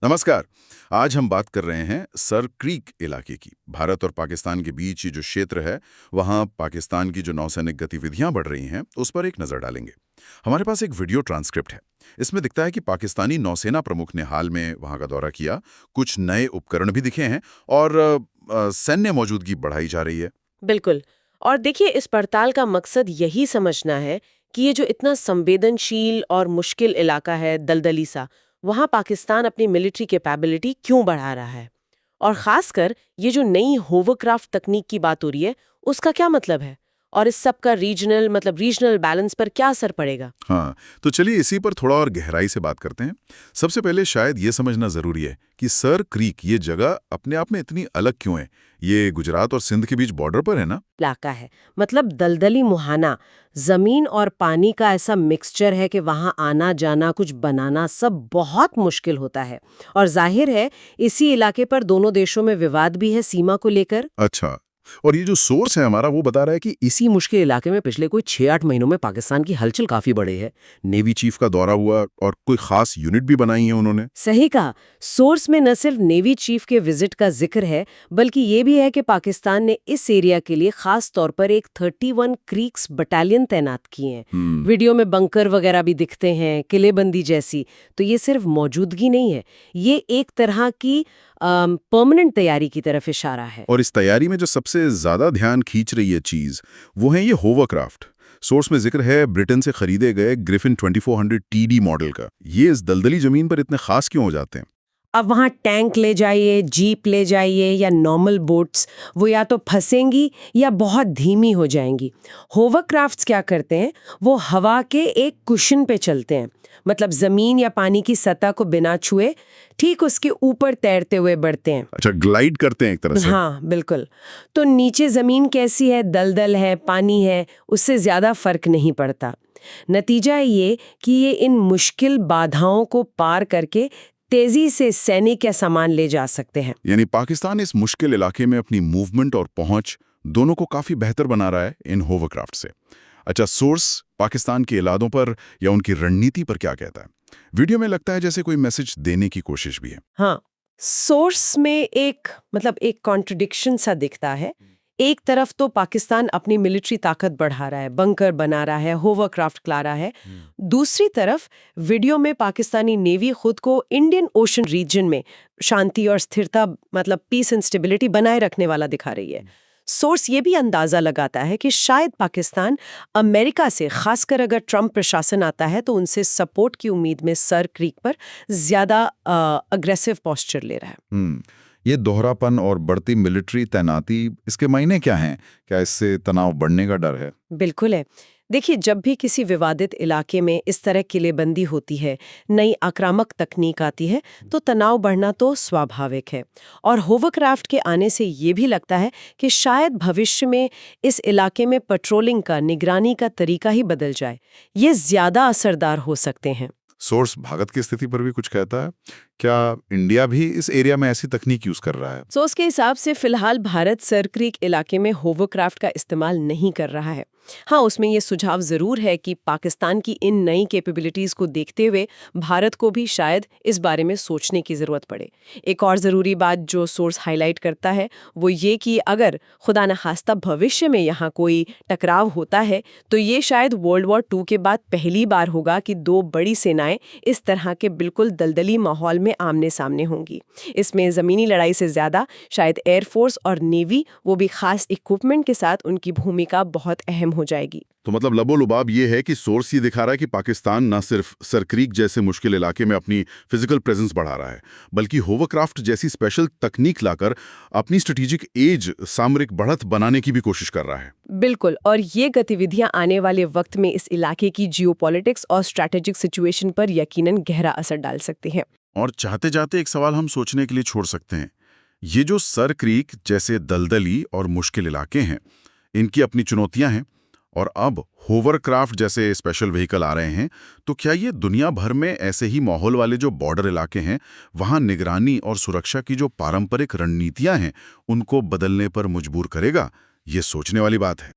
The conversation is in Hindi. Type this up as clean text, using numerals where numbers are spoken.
नमस्कार। आज हम बात कर रहे हैं सर क्रीक इलाके की। भारत और पाकिस्तान के बीच ये जो क्षेत्र है, वहाँ पाकिस्तान की जो नौसैनिक गतिविधियां बढ़ रही हैं, उस पर एक नज़र डालेंगे। हमारे पास एक वीडियो ट्रांसक्रिप्ट है। इसमें दिखता है कि पाकिस्तानी नौसेना प्रमुख ने हाल में वहाँ का दौरा किया, कुछ नए उपकरण भी दिखे हैं और सैन्य मौजूदगी बढ़ाई जा रही है। बिल्कुल। और देखिए, इस पड़ताल का मकसद यही समझना है कि ये जो इतना संवेदनशील और मुश्किल इलाका है, दलदली सा, वहाँ पाकिस्तान अपनी मिलिट्री कैपेबिलिटी क्यों बढ़ा रहा है। और खासकर ये जो नई होवरक्राफ्ट तकनीक की बात हो रही है, उसका क्या मतलब है, और इस सब का रीजनल बैलेंस पर क्या असर पड़ेगा। हाँ, तो चलिए इसी पर थोड़ा और गहराई से बात करते हैं। सबसे पहले शायद ये समझना ज़रूरी है कि सर क्रीक ये जगह अपने आप में इतनी अलग क्यों है। ये गुजरात और सिंध के बीच बॉर्डर पर है ना? इलाका है, मतलब दलदली मुहाना, जमीन और पानी का ऐसा मिक्सचर है कि वहां आना जाना, कुछ बनाना सब बहुत मुश्किल होता है। और जाहिर है, इसी इलाके पर दोनों देशों में विवाद भी है सीमा को लेकर। अच्छा। और ये जो सोर्स है हमारा वो बता रहा है कि इसी मुश्किल इलाके में पिछले कोई 6-8 महीनों में पाकिस्तान की हलचल काफी बढ़ी है। नेवी चीफ का दौरा हुआ और कोई खास यूनिट भी बनाई है उन्होंने। सही कहा। सोर्स में न सिर्फ नेवी चीफ के विजिट का जिक्र है, बल्कि ये भी है कि पाकिस्तान ने इस एरिया के लिए खास तौर पर एक 31 क्रीक्स बटालियन तैनात किए हैं। वीडियो में बंकर वगैरह भी दिखते हैं, किलेबंदी जैसी। तो ये सिर्फ मौजूदगी नहीं है, ये एक तरह की परमानेंट तैयारी की तरफ इशारा है। और इस तैयारी में जो सबसे ज्यादा ध्यान खींच रही है चीज, वो है ये होवरक्राफ्ट। सोर्स में जिक्र है ब्रिटेन से खरीदे गए ग्रिफिन 2400 टीडी मॉडल का। ये इस दलदली जमीन पर इतने खास क्यों हो जाते हैं? अब वहाँ टैंक ले जाइए, जीप ले जाइए या नॉर्मल बोट्स, वो या तो फंसेंगी या बहुत धीमी हो जाएंगी। होवरक्राफ्ट्स क्या करते हैं, वो हवा के एक कुशन पे चलते हैं, मतलब जमीन या पानी की सतह को बिना छुए ठीक उसके ऊपर तैरते हुए बढ़ते हैं। अच्छा, ग्लाइड करते हैं एक तरह से। हाँ बिल्कुल। तो नीचे जमीन कैसी है, दलदल है, पानी है, उससे ज्यादा फर्क नहीं पड़ता। नतीजा ये कि ये इन मुश्किल बाधाओं को पार करके तेजी से सैनिक या सामान ले जा सकते हैं। यानी पाकिस्तान इस मुश्किल इलाके में अपनी मूवमेंट और पहुंच दोनों को काफी बेहतर बना रहा है इन होवरक्राफ्ट से। अच्छा, सोर्स पाकिस्तान के इरादों पर या उनकी रणनीति पर क्या कहता है? वीडियो में लगता है जैसे कोई मैसेज देने की कोशिश भी है। हाँ, सोर्स में एक कॉन्ट्रडिक्शन सा दिखता है। एक तरफ तो पाकिस्तान अपनी मिलिट्री ताकत बढ़ा रहा है, बंकर बना रहा है, होवरक्राफ्ट ला रहा है। दूसरी तरफ वीडियो में पाकिस्तानी नेवी खुद को इंडियन ओशन रीजन में शांति और स्थिरता, मतलब पीस एंड स्टेबिलिटी बनाए रखने वाला दिखा रही है। सोर्स ये भी अंदाजा लगाता है कि शायद पाकिस्तान अमेरिका से, खासकर अगर ट्रंप प्रशासन आता है, तो उनसे सपोर्ट की उम्मीद में सर क्रीक पर ज्यादा अग्रेसिव पोस्चर ले रहा है। ये दोहरापन और बढ़ती मिलिट्री तैनाती, इसके मायने क्या हैं? क्या इससे तनाव बढ़ने का डर है? बिल्कुल है। देखिए, जब भी किसी विवादित इलाके में इस तरह किलेबंदी होती है, नई आक्रामक तकनीक आती है, तो तनाव बढ़ना तो स्वाभाविक है। और होवरक्राफ्ट के आने से ये भी लगता है कि शायद भविष्य में इस इलाके में पेट्रोलिंग का, निगरानी का तरीका ही बदल जाए। ये ज्यादा असरदार हो सकते हैं। सोर्स भारत की स्थिति पर भी कुछ कहता है? क्या इंडिया भी इस एरिया में ऐसी तकनीक यूज कर रहा है? सोर्स के हिसाब से फिलहाल भारत सर क्रीक इलाके में होवरक्राफ्ट का इस्तेमाल नहीं कर रहा है। हाँ, उसमें ये सुझाव जरूर है कि पाकिस्तान की इन नई कैपेबिलिटीज को देखते हुए भारत को भी शायद इस बारे में सोचने की जरूरत पड़े। एक और जरूरी बात जो सोर्स हाईलाइट करता है, वो ये कि अगर खुदा न खास्ता भविष्य में यहाँ कोई टकराव होता है, तो ये शायद वर्ल्ड वॉर 2 के बाद पहली बार होगा कि दो बड़ी सेनाएं इस तरह के बिल्कुल दलदली माहौल में आमने सामने होंगी। इसमें जमीनी लड़ाई से ज्यादा शायद एयरफोर्स और नेवी, वो भी खास इक्विपमेंट के साथ, उनकी भूमिका बहुत अहम हो जाएगी। तो मतलब लबोलुबाब ये है कि सोर्स ये दिखा रहा है कि पाकिस्तान न सिर्फ सर क्रीक जैसे मुश्किल इलाके में अपनी फिजिकल प्रेजेंस बढ़ा रहा है, बल्कि होवरक्राफ्ट जैसी स्पेशल तकनीक लाकर अपनी स्ट्रेटेजिक एज, सामरिक बढ़त बनाने की भी कोशिश कर रहा है। बिल्कुल। और ये गतिविधियां आने वाले वक्त में इस इलाके की जियोपॉलिटिक्स और स्ट्रैटेजिक सिचुएशन पर यकीनन गहरा असर डाल सकती हैं। और चाहते जाते एक सवाल हम सोचने के लिए छोड़ सकते हैं। ये जो सर क्रीक जैसे दलदली और मुश्किल इलाके हैं, इनकी अपनी चुनौतियां हैं, और अब होवरक्राफ्ट जैसे स्पेशल व्हीकल आ रहे हैं, तो क्या ये दुनिया भर में ऐसे ही माहौल वाले जो बॉर्डर इलाके हैं, वहां निगरानी और सुरक्षा की जो पारंपरिक रणनीतियां हैं, उनको बदलने पर मजबूर करेगा? ये सोचने वाली बात है।